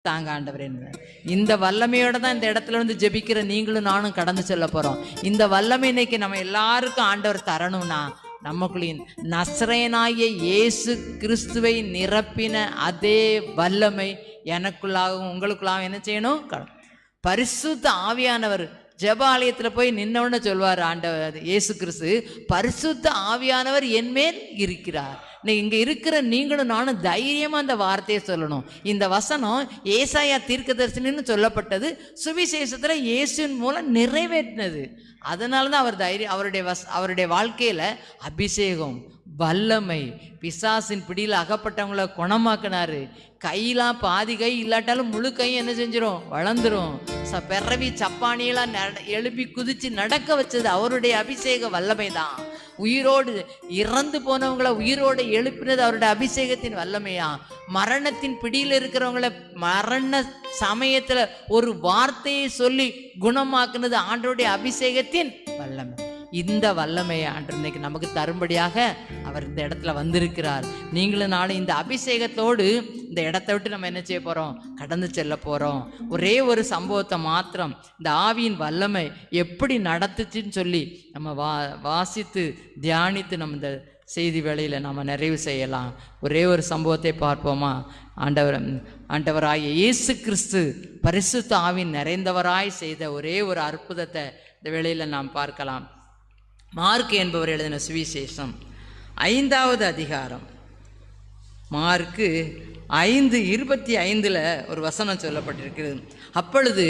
தாங்க ஆண்டவரே. இந்த வல்லமையோட தான் இந்த இடத்துல வந்து ஜெபிக்கிற நீங்களும் நானும் கடந்து செல்ல போறோம். இந்த வல்லமை இன்னைக்கு நம்ம எல்லாருக்கும் ஆண்டவர் தரணும்னா நமக்குள்ள நசரேயனாகிய இயேசு கிறிஸ்துவை நிரப்பின அதே வல்லமை எனக்குள்ளாகவும் உங்களுக்குள்ளாகவும் என்ன செய்யணும்? பரிசுத்த ஆவியானவர் ஜெப ஆலயத்தில் போய் நின்னோன்னு சொல்வார் ஆண்டவர் இயேசு கிறிஸ்து, பரிசுத்த ஆவியானவர் என் மேல் இருக்கிறார். இங்கே இருக்கிற நீங்களும் நானும் தைரியமாக அந்த வார்த்தையை சொல்லணும். இந்த வசனம் ஏசாயா தீர்க்கதரிசனின்னு சொல்லப்பட்டது, சுவிசேஷத்தில் இயேசுவின் மூலம் நிறைவேற்றினது. அதனால தான் அவர் அவருடைய வாழ்க்கையில் அபிஷேகம், வல்லமை, பிசாசின் பிடியில் அகப்பட்டவங்கள குணமாக்கினாரு. கையெல்லாம் பாதி கை இல்லாட்டாலும் முழு கை என்ன செஞ்சிடும்? வளர்ந்துடும். பிறவி சப்பானியெல்லாம் எழுப்பி குதிச்சு நடக்க வச்சது அவருடைய அபிஷேக வல்லமை தான். உயிரோடு இறந்து போனவங்களை உயிரோடு எழுப்பினது அவருடைய அபிஷேகத்தின் வல்லமையா. மரணத்தின் பிடியில் இருக்கிறவங்கள மரண சமயத்துல ஒரு வார்த்தையை சொல்லி குணமாக்குனது ஆண்டவருடைய அபிஷேகத்தின் வல்லமை. இந்த வல்லமையை ஆண்டு இன்னைக்கு நமக்கு தரும்படியாக அவர் இந்த இடத்துல வந்திருக்கிறார். நீங்களும் நானும் இந்த அபிஷேகத்தோடு இந்த இடத்தை விட்டு நம்ம என்ன செய்ய போறோம்? கடந்து செல்ல போறோம். ஒரே ஒரு சம்பவத்தை மாத்திரம் இந்த ஆவியின் வல்லமை எப்படி நடத்துச்சுன்னு சொல்லி நம்ம வாசித்து தியானித்து நம்ம இந்த செய்தி வேளையில் நம்ம நிறைவு செய்யலாம். ஒரே ஒரு சம்பவத்தை பார்ப்போமா? ஆண்டவராகிய இயேசு கிறிஸ்து பரிசுத்த ஆவின் நிறைந்தவராய் செய்த ஒரே ஒரு அற்புதத்தை இந்த வேளையில் நாம் பார்க்கலாம். மார்க் என்பவர் எழுதின சுவிசேஷம் 5வது அதிகாரம், மார்க்கு 5:25 ஒரு வசனம் சொல்லப்பட்டிருக்கிறது. அப்பொழுது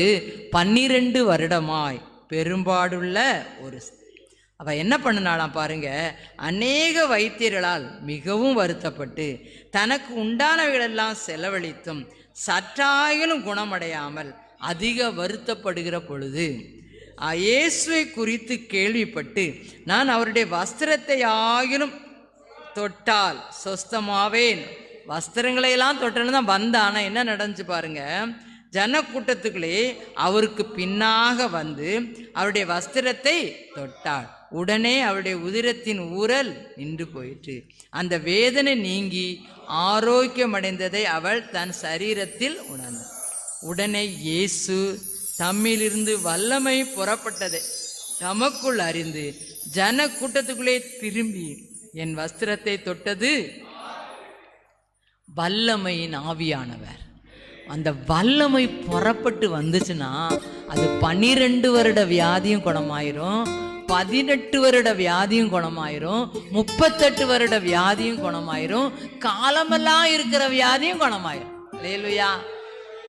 12 வருடமாய் பெரும்பாடுள்ள ஒரு அவ என்ன பண்ணினாலாம் பாருங்க, அநேக வைத்தியர்களால் மிகவும் வருத்தப்பட்டு தனக்கு உண்டானவைகளெல்லாம் செலவழித்தும் சற்றாயிலும் குணமடையாமல் அதிக வருத்தப்படுகிற பொழுது இயேசுவை குறித்து கேள்விப்பட்டு நான் அவருடைய வஸ்திரத்தை ஆகிலும் தொட்டால் சொஸ்தமாவேன். வஸ்திரங்களையெல்லாம் தொட்டன்னு தான் வந்தானா என்ன நடந்துச்சு பாருங்க. ஜனக்கூட்டத்துக்குள்ளே அவருக்கு பின்னாக வந்து அவருடைய வஸ்திரத்தை தொட்டாள். உடனே அவருடைய உதிரத்தின் ஊரல் நின்று போயிற்று. அந்த வேதனை நீங்கி ஆரோக்கியமடைந்ததை அவள் தன் சரீரத்தில் உணர்ந்தாள். உடனே இயேசு தம்மிலிருந்து வல்லமை புறப்பட்டதை தமக்குள் அறிந்து ஜன கூட்டத்துக்குள்ளே திரும்பி என் வஸ்திரத்தை தொட்டது வல்லமையின் ஆவியானவர். அந்த வல்லமை புறப்பட்டு வந்துச்சுன்னா அது 12 வருட வியாதியும் குணமாயிரும், 18 வருட வியாதியும் குணமாயிரும், 38 வருட வியாதியும் குணமாயிரும், காலமெல்லாம் இருக்கிற வியாதியும் குணமாயிரும். அல்லேலூயா.